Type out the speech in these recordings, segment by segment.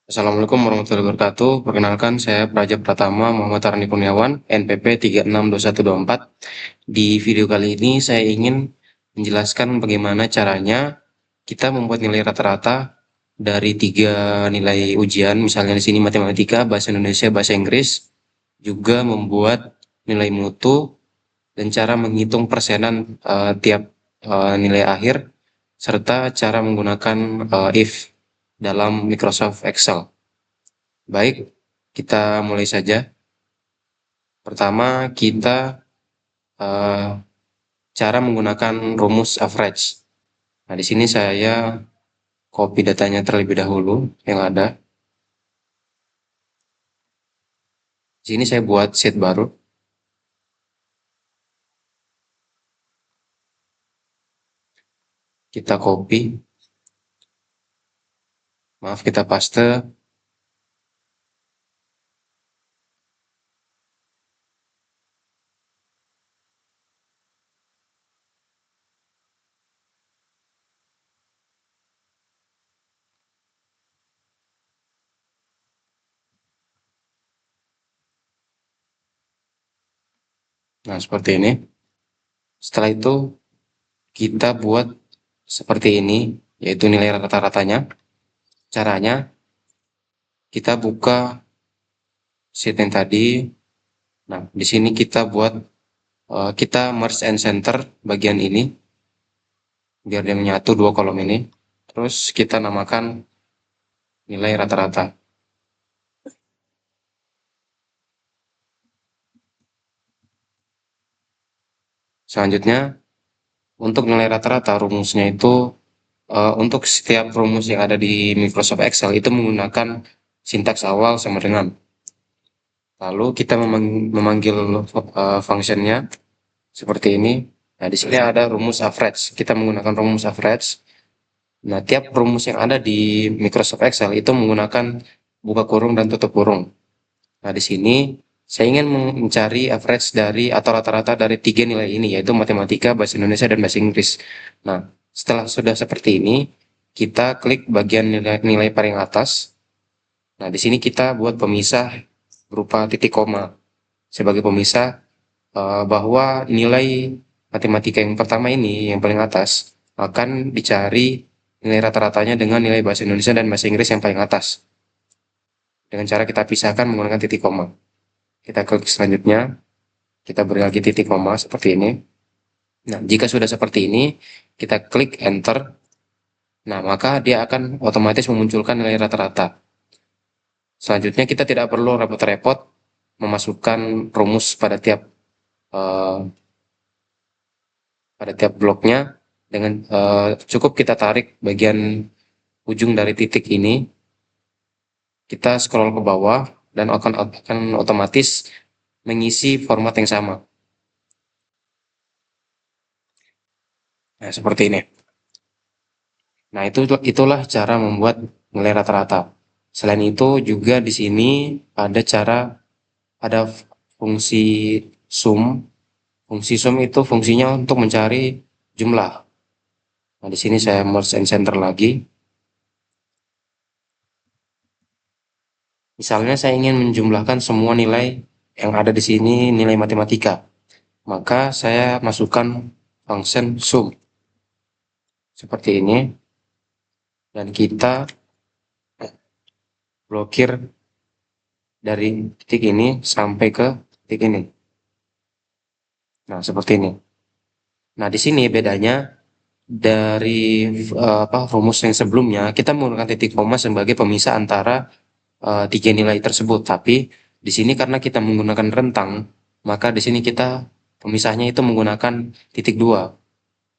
Assalamualaikum warahmatullahi wabarakatuh. Perkenalkan, saya Praja Pratama Muhammad Arni Kurniawan, NPP 362124. Di video kali ini saya ingin menjelaskan bagaimana caranya kita membuat nilai rata-rata dari 3 nilai ujian, misalnya di sini matematika, bahasa Indonesia, bahasa Inggris, juga membuat nilai mutu dan cara menghitung persenan tiap nilai akhir, serta cara menggunakan if dalam Microsoft Excel. Baik, kita mulai saja. Pertama, kita eh, cara menggunakan rumus average. Nah, di sini saya copy datanya terlebih dahulu yang ada. Di sini saya buat sheet baru. Kita copy, maaf kita paste. Nah, seperti ini. Setelah itu kita buat seperti ini, yaitu nilai rata-ratanya. Caranya kita buka sheet yang tadi. Nah, di sini kita buat kita merge and center bagian ini biar dia menyatu dua kolom ini. Terus kita namakan nilai rata-rata. Selanjutnya, untuk nilai rata-rata rumusnya itu untuk setiap rumus yang ada di Microsoft Excel itu menggunakan sintaks awal sama dengan. Lalu kita memanggil fungsinya seperti ini. Nah, di sini ada rumus average. Kita menggunakan rumus average. Nah, tiap rumus yang ada di Microsoft Excel itu menggunakan buka kurung dan tutup kurung. Nah, di sini saya ingin mencari average dari atau rata-rata dari 3 nilai ini, yaitu matematika, bahasa Indonesia, dan bahasa Inggris. Nah, setelah sudah seperti ini, kita klik bagian nilai paling atas. Nah, di sini kita buat pemisah berupa titik koma sebagai pemisah bahwa nilai matematika yang pertama ini, yang paling atas, akan dicari nilai rata-ratanya dengan nilai bahasa Indonesia dan bahasa Inggris yang paling atas. Dengan cara kita pisahkan menggunakan titik koma. Kita klik selanjutnya, kita beri lagi titik koma seperti ini. Nah, jika sudah seperti ini, kita klik enter. Nah, maka dia akan otomatis memunculkan nilai rata-rata. Selanjutnya kita tidak perlu repot-repot memasukkan rumus uh, pada tiap bloknya. Dengan cukup kita tarik bagian ujung dari titik ini, kita scroll ke bawah dan akan otomatis mengisi format yang sama. Nah, seperti ini. Nah, itulah cara membuat nilai rata-rata. Selain itu juga di sini ada fungsi sum. Fungsi sum itu fungsinya untuk mencari jumlah. Nah, di sini saya merge and center lagi. Misalnya saya ingin menjumlahkan semua nilai yang ada di sini nilai matematika. Maka saya masukkan function sum. Seperti ini. Dan kita blokir dari titik ini sampai ke titik ini. Nah, seperti ini. Nah, di sini bedanya dari rumus yang sebelumnya, kita menggunakan titik koma sebagai pemisah antara 3 nilai tersebut. Tapi di sini karena kita menggunakan rentang, maka di sini kita pemisahnya itu menggunakan titik 2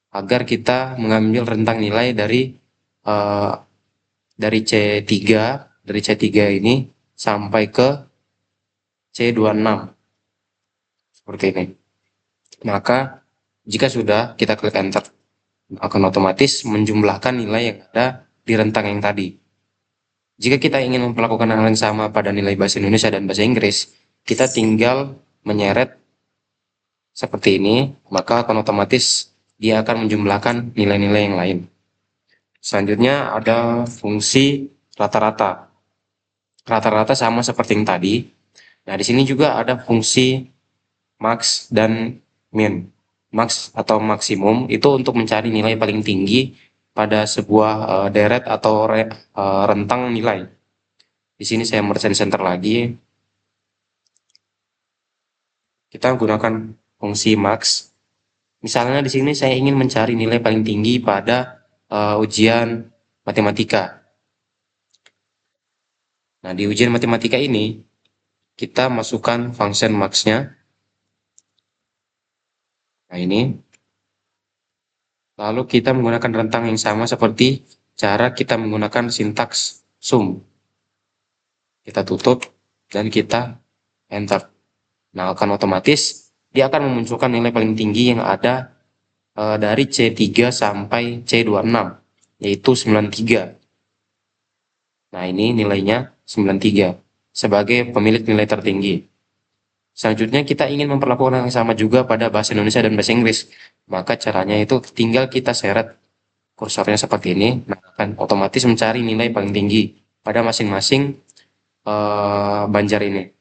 agar kita mengambil rentang nilai uh, dari C3 ini sampai ke C26 seperti ini. Maka jika sudah kita klik enter, akan otomatis menjumlahkan nilai yang ada di rentang yang tadi. Jika kita ingin melakukan hal yang sama pada nilai bahasa Indonesia dan bahasa Inggris, kita tinggal menyeret seperti ini, maka akan otomatis dia akan menjumlahkan nilai-nilai yang lain. Selanjutnya ada fungsi rata-rata. rata-rata sama seperti yang tadi. Nah, di sini juga ada fungsi max dan min. Max atau maksimum itu untuk mencari nilai paling tinggi pada sebuah deret atau rentang nilai. Di sini saya merchant center lagi. Kita gunakan fungsi max. Misalnya di sini saya ingin mencari nilai paling tinggi pada ujian matematika. Nah, di ujian matematika ini kita masukkan function max-nya. Nah, ini. Lalu kita menggunakan rentang yang sama seperti cara kita menggunakan sintaks sum. Kita tutup dan kita enter. Nah, akan otomatis dia akan memunculkan nilai paling tinggi yang ada dari C3 sampai C26, yaitu 93. Nah, ini nilainya 93 sebagai pemilik nilai tertinggi. Selanjutnya kita ingin memperlakukan hal yang sama juga pada bahasa Indonesia dan bahasa Inggris. Maka caranya itu tinggal kita seret kursornya seperti ini, nah akan otomatis mencari nilai paling tinggi pada masing-masing banjar ini.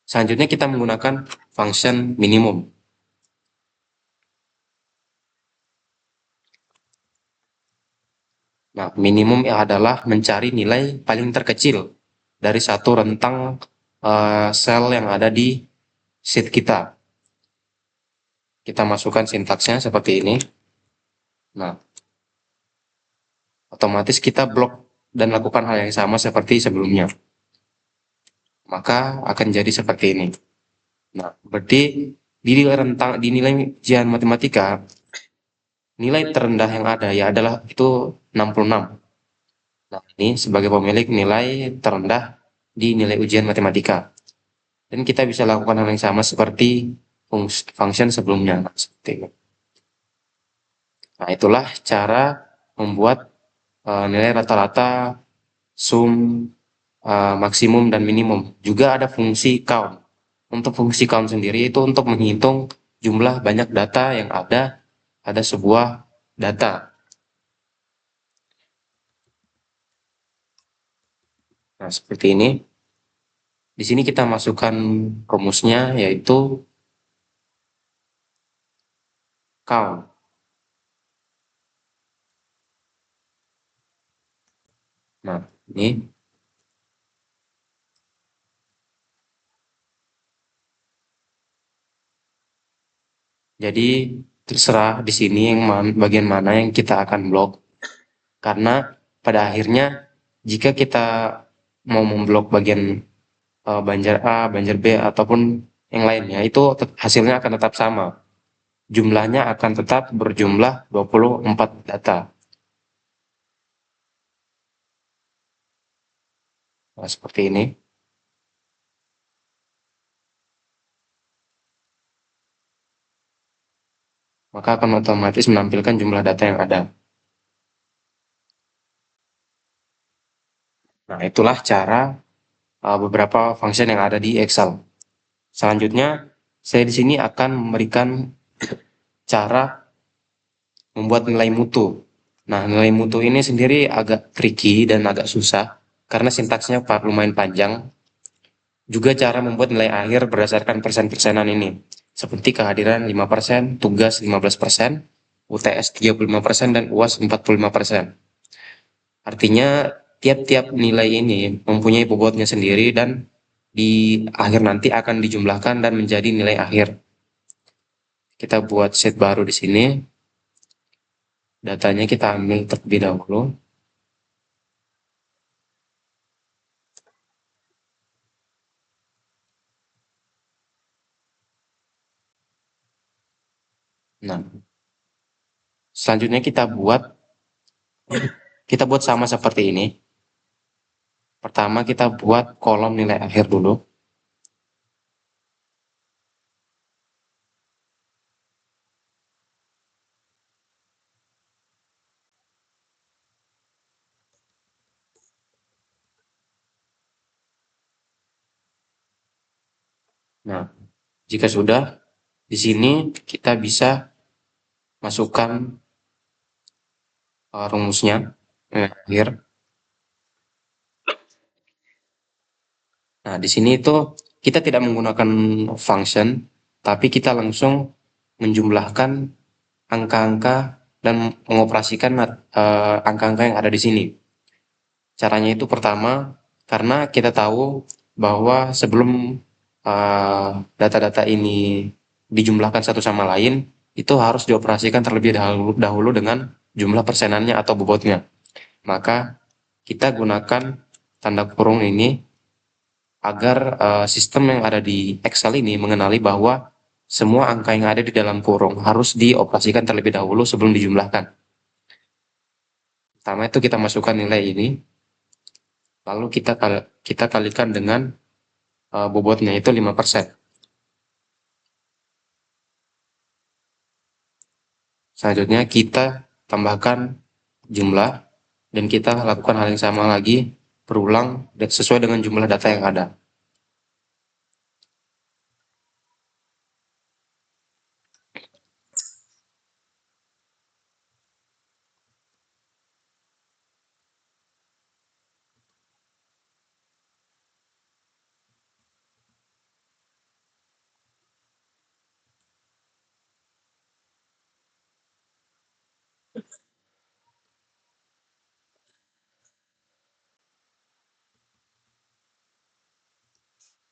Selanjutnya kita menggunakan function minimum. Nah, minimum adalah mencari nilai paling terkecil dari satu rentang sel yang ada di sheet kita. Kita masukkan sintaksnya seperti ini. Nah, otomatis kita blok dan lakukan hal yang sama seperti sebelumnya. Maka akan jadi seperti ini. Nah, berarti di nilai ujian matematika, nilai terendah yang ada ya adalah itu 66. Nah, ini sebagai pemilik nilai terendah di nilai ujian matematika. Dan kita bisa lakukan hal yang sama seperti function sebelumnya. Nah, seperti ini. Nah, itulah cara membuat nilai rata-rata, sum, maksimum, dan minimum. Juga ada fungsi count. Untuk fungsi count sendiri itu untuk menghitung jumlah banyak data yang ada sebuah data. Nah, seperti ini. Di sini kita masukkan rumusnya yaitu count. Nah, ini. Jadi terserah di sini bagian mana yang kita akan blok. Karena pada akhirnya jika kita mau memblok bagian banjar A, banjar B, ataupun yang lainnya, itu hasilnya akan tetap sama. Jumlahnya akan tetap berjumlah 24 data. Nah, seperti ini. Maka akan otomatis menampilkan jumlah data yang ada. Nah, itulah cara beberapa function yang ada di Excel. Selanjutnya, saya di sini akan memberikan cara membuat nilai mutu. Nah, nilai mutu ini sendiri agak tricky dan agak susah karena sintaksnya lumayan panjang. Juga cara membuat nilai akhir berdasarkan persen-persenan ini. Seperti kehadiran 5%, tugas 15%, UTS 35%, dan UAS 45%. Artinya tiap-tiap nilai ini mempunyai bobotnya sendiri dan di akhir nanti akan dijumlahkan dan menjadi nilai akhir. Kita buat sheet baru di sini. Datanya kita ambil terlebih dahulu. Nah, selanjutnya kita buat sama seperti ini. Pertama kita buat kolom nilai akhir dulu. Nah, jika sudah, di sini kita bisa masukkan rumusnya akhir. Nah, di sini itu kita tidak menggunakan function, tapi kita langsung menjumlahkan angka-angka dan mengoperasikan angka-angka yang ada di sini. Caranya itu pertama, karena kita tahu bahwa sebelum data-data ini dijumlahkan satu sama lain, itu harus dioperasikan terlebih dahulu dengan jumlah persenannya atau bobotnya. Maka kita gunakan tanda kurung ini agar sistem yang ada di Excel ini mengenali bahwa semua angka yang ada di dalam kurung harus dioperasikan terlebih dahulu sebelum dijumlahkan. Pertama itu kita masukkan nilai ini, lalu kita kalikan dengan bobotnya itu 5%. Selanjutnya kita tambahkan jumlah dan kita lakukan hal yang sama lagi berulang sesuai dengan jumlah data yang ada.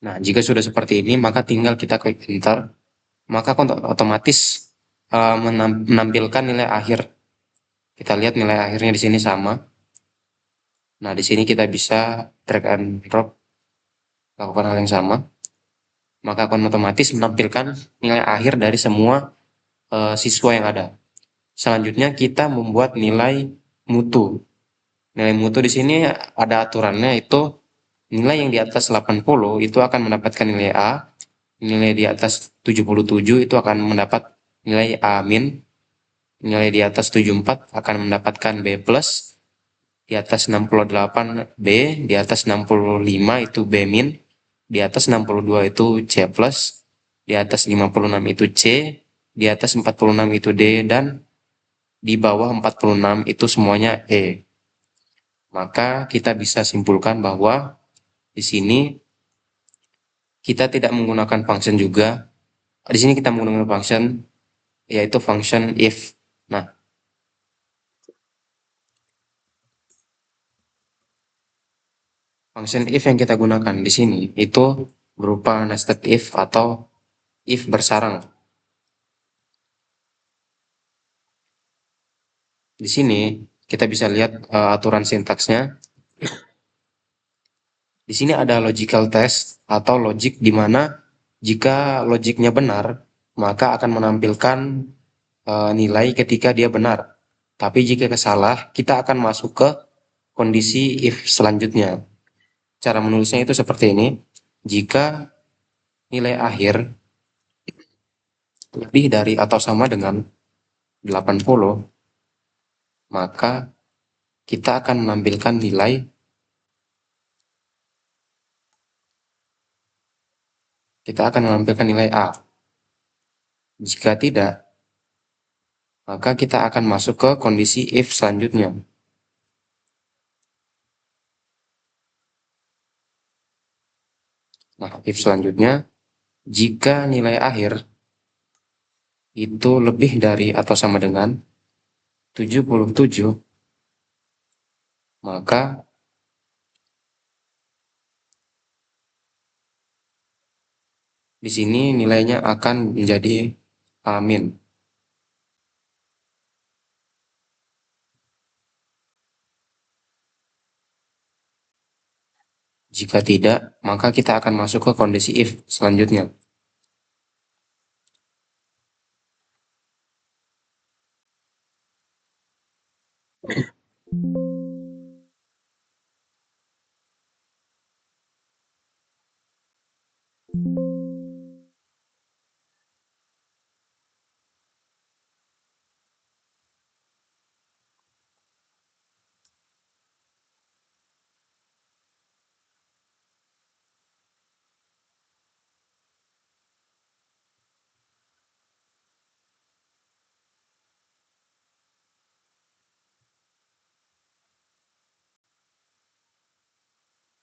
Nah, jika sudah seperti ini, maka tinggal kita klik enter, maka otomatis menampilkan nilai akhir. Kita lihat nilai akhirnya di sini sama. Nah, di sini kita bisa drag and drop, lakukan hal yang sama, maka akan otomatis menampilkan nilai akhir dari semua siswa yang ada. Selanjutnya kita membuat nilai mutu. Nilai mutu di sini ada aturannya, itu nilai yang di atas 80 itu akan mendapatkan nilai A, nilai di atas 77 itu akan mendapat nilai A min, nilai di atas 74 akan mendapatkan B plus, di atas 68 B, di atas 65 itu B min, di atas 62 itu C plus, di atas 56 itu C, di atas 46 itu D, dan di bawah 46 itu semuanya E. Maka kita bisa simpulkan bahwa di sini kita tidak menggunakan function juga. Di sini kita menggunakan function, yaitu function if. Nah, function if yang kita gunakan di sini itu berupa nested if atau if bersarang. Di sini kita bisa lihat aturan sintaksnya. Di sini ada logical test atau logic di mana jika logiknya benar, maka akan menampilkan nilai ketika dia benar. Tapi jika salah, kita akan masuk ke kondisi if selanjutnya. Cara menulisnya itu seperti ini. Jika nilai akhir lebih dari atau sama dengan 80, maka kita akan menampilkan nilai, A. Jika tidak, maka kita akan masuk ke kondisi if selanjutnya. Nah, if selanjutnya, jika nilai akhir itu lebih dari atau sama dengan 77, maka di sini nilainya akan menjadi amin. Jika tidak, maka kita akan masuk ke kondisi if selanjutnya.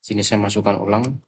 Sini saya masukkan ulang.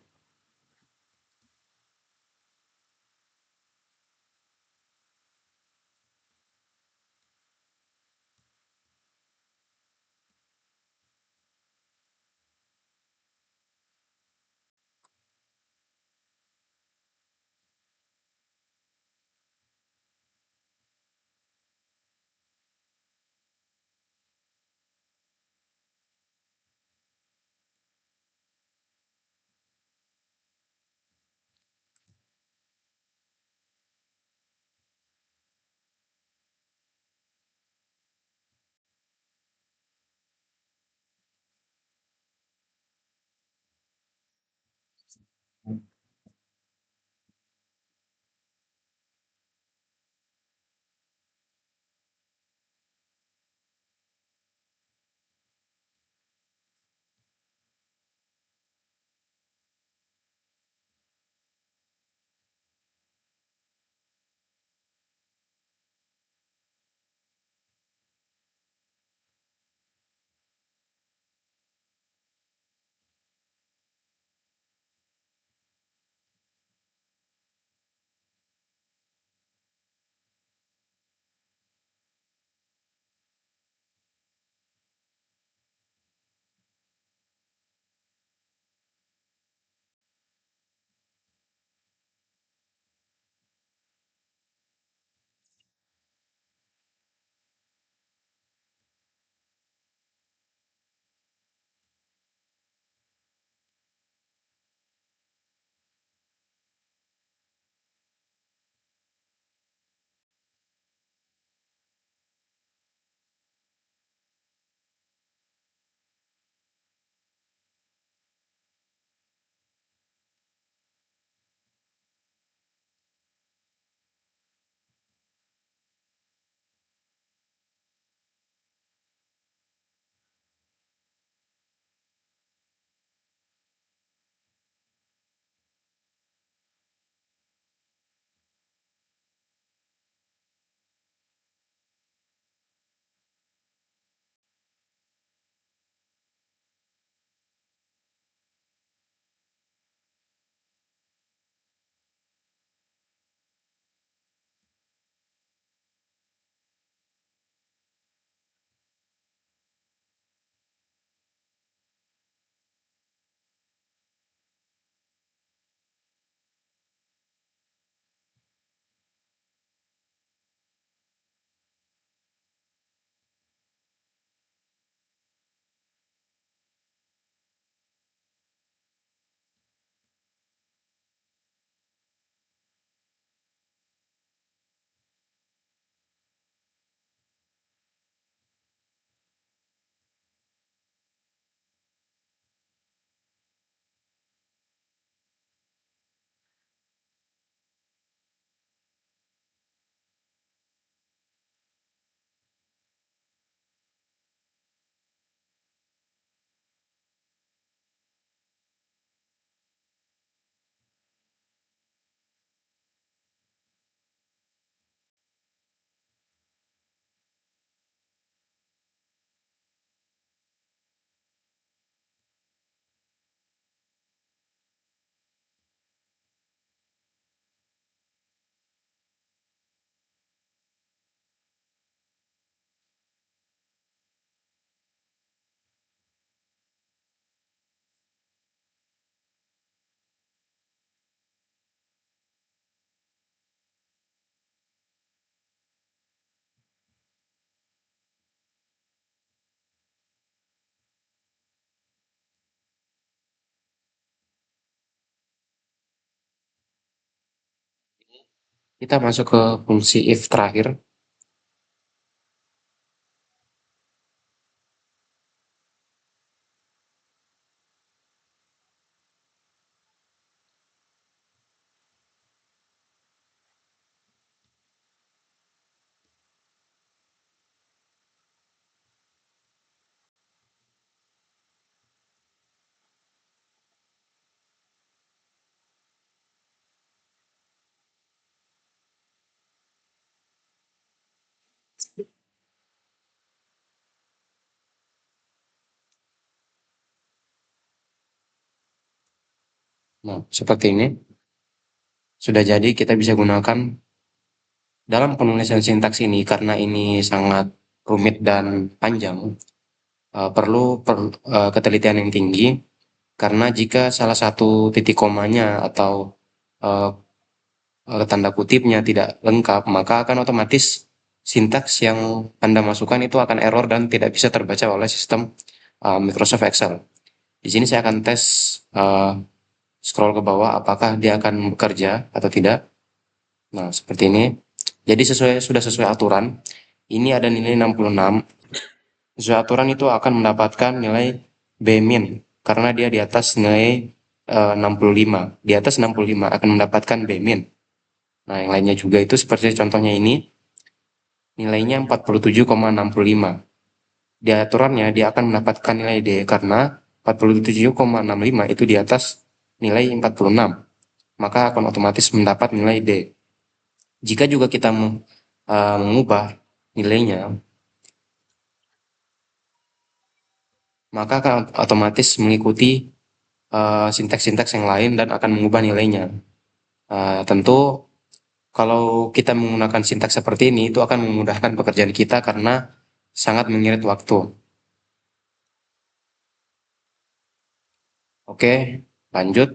Kita masuk ke fungsi if terakhir. Nah, seperti ini. Sudah jadi kita bisa gunakan dalam penulisan sintaks ini karena ini sangat rumit dan panjang, perlu ketelitian yang tinggi karena jika salah satu titik komanya atau eh, tanda kutipnya tidak lengkap, maka akan otomatis sintaks yang Anda masukkan itu akan error dan tidak bisa terbaca oleh sistem Microsoft Excel. Di sini saya akan tes scroll ke bawah apakah dia akan bekerja atau tidak. Nah, seperti ini. Jadi sudah sesuai aturan. Ini ada nilai 66. Sesuai aturan itu akan mendapatkan nilai B min karena dia di atas nilai 65. Di atas 65 akan mendapatkan B min. Nah, yang lainnya juga itu seperti contohnya ini, nilainya 47,65. Di aturannya dia akan mendapatkan nilai D karena 47,65 itu di atas nilai 46. Maka akan otomatis mendapat nilai D. Jika juga kita mengubah nilainya, maka akan otomatis mengikuti sintaks-sintaks yang lain dan akan mengubah nilainya. Tentu kalau kita menggunakan sintaks seperti ini, itu akan memudahkan pekerjaan kita karena sangat mengirit waktu. Oke, lanjut.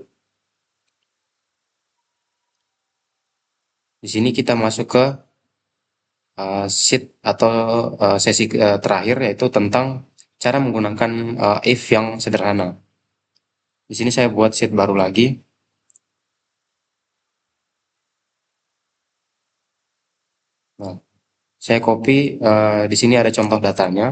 Di sini kita masuk ke sheet atau sesi terakhir, yaitu tentang cara menggunakan if yang sederhana. Di sini saya buat sheet baru lagi. Nah, saya copy, di sini ada contoh datanya.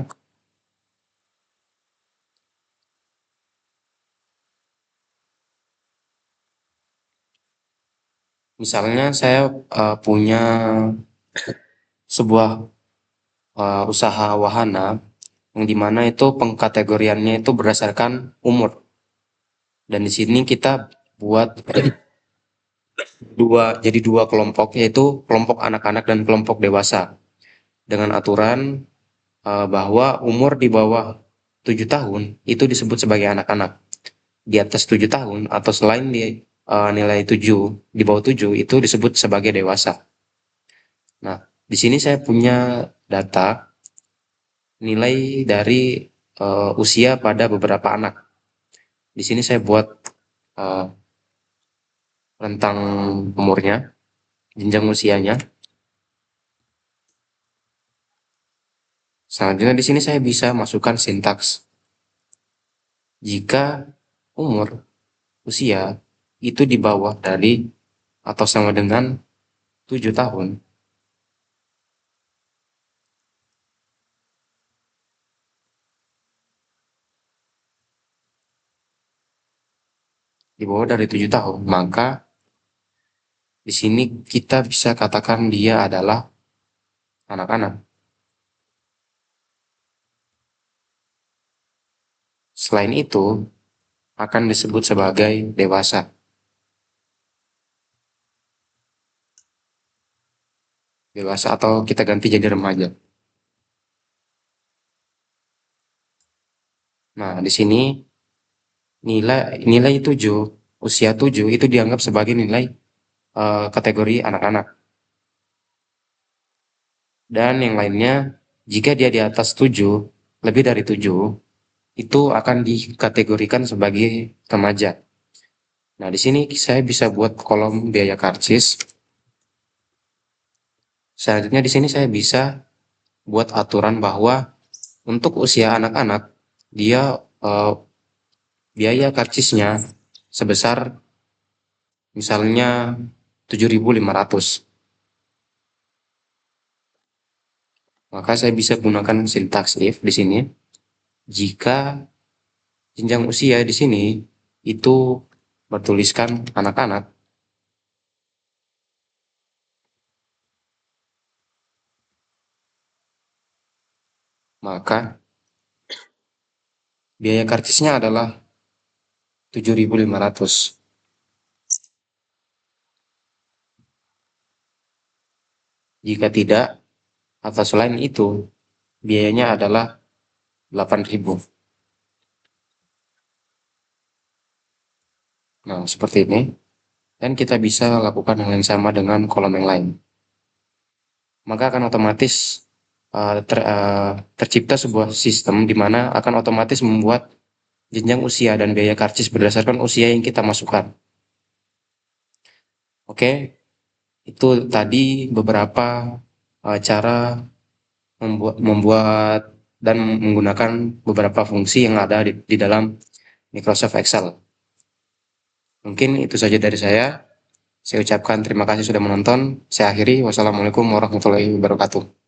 Misalnya saya punya sebuah usaha wahana yang dimana itu pengkategoriannya itu berdasarkan umur. Dan di sini kita buat jadi dua kelompok, yaitu kelompok anak-anak dan kelompok dewasa. Dengan aturan bahwa umur di bawah 7 tahun itu disebut sebagai anak-anak. Di atas 7 tahun atau selain di nilai 7, di bawah 7 itu disebut sebagai dewasa. Nah, di sini saya punya data nilai dari usia pada beberapa anak. Di sini saya buat uh, rentang umurnya, jenjang usianya. Selanjutnya di sini saya bisa masukkan sintaks. Jika umur usia itu di bawah dari atau sama dengan 7 tahun, di bawah dari 7 tahun, maka di sini kita bisa katakan dia adalah anak-anak. Selain itu, akan disebut sebagai dewasa. Dewasa atau kita ganti jadi remaja. Nah, di sini nilai 7, usia 7 itu dianggap sebagai nilai kategori anak-anak. Dan yang lainnya, jika dia di atas 7, lebih dari 7, itu akan dikategorikan sebagai remaja. Nah, di sini saya bisa buat kolom biaya karcis. Selanjutnya di sini saya bisa buat aturan bahwa untuk usia anak-anak, dia biaya karcisnya sebesar misalnya 7.500. Maka saya bisa gunakan sintaks if di sini jika jenjang usia di sini itu bertuliskan anak-anak, maka biaya karcisnya adalah 7.500. Jika tidak, atau selain itu, biayanya adalah 8.000. Nah, seperti ini. Dan kita bisa lakukan hal yang sama dengan kolom yang lain. Maka akan otomatis tercipta sebuah sistem di mana akan otomatis membuat jenjang usia dan biaya karcis berdasarkan usia yang kita masukkan. Oke, itu tadi beberapa cara membuat dan menggunakan beberapa fungsi yang ada di dalam Microsoft Excel. Mungkin itu saja dari saya. Saya ucapkan terima kasih sudah menonton. Saya akhiri. Wassalamualaikum warahmatullahi wabarakatuh.